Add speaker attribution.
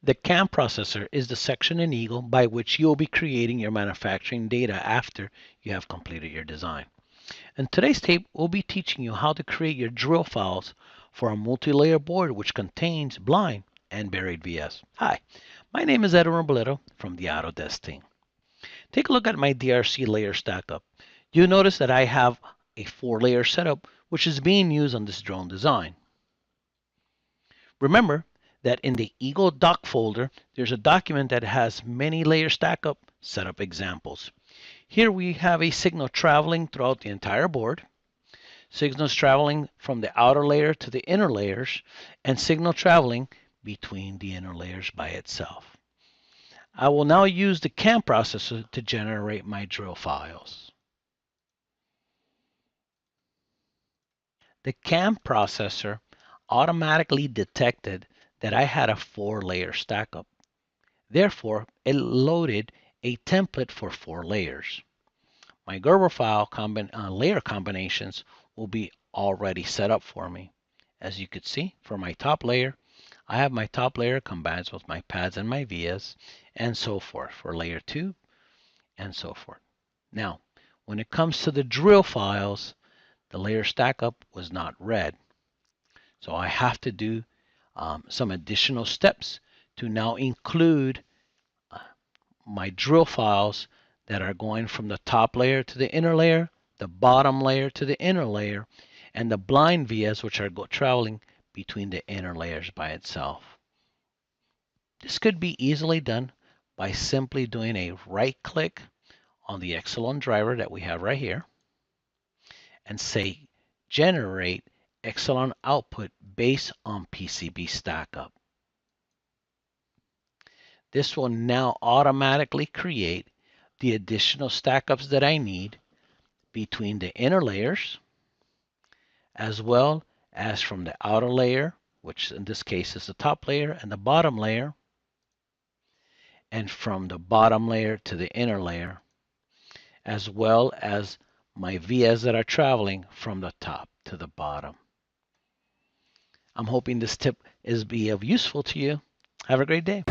Speaker 1: The CAM processor is the section in Eagle by which you will be creating your manufacturing data after you have completed your design. In today's tape, we'll be teaching you how to create your drill files for a multi-layer board which contains blind and buried VS. Hi, my name is Edwin Robledo from the Autodesk team. Take a look at my DRC layer stackup. You notice that I have a 4-layer setup which is being used on this drone design. Remember that in the Eagle Doc folder, there's a document that has many layer stackup setup examples. Here we have a signal traveling throughout the entire board, signals traveling from the outer layer to the inner layers, and signal traveling between the inner layers by itself. I will now use the CAM processor to generate my drill files. The CAM processor automatically detected that I had a 4-layer stackup. Therefore, it loaded a template for 4 layers. My Gerber file layer combinations will be already set up for me. As you could see, for my top layer, I have my top layer combines with my pads and my vias, and so forth for layer 2, and so forth. Now, when it comes to the drill files, the layer stackup was not read. So I have to do some additional steps to now include my drill files that are going from the top layer to the inner layer, the bottom layer to the inner layer, and the blind vias which are traveling between the inner layers by itself. This could be easily done by simply doing a right click on the Exelon driver that we have right here and say generate Exelon output based on PCB stackup. This will now automatically create the additional stackups that I need between the inner layers as well as from the outer layer, which in this case is the top layer, and the bottom layer, and from the bottom layer to the inner layer, as well as my vias that are traveling from the top to the bottom. I'm hoping this tip is of useful to you. Have a great day.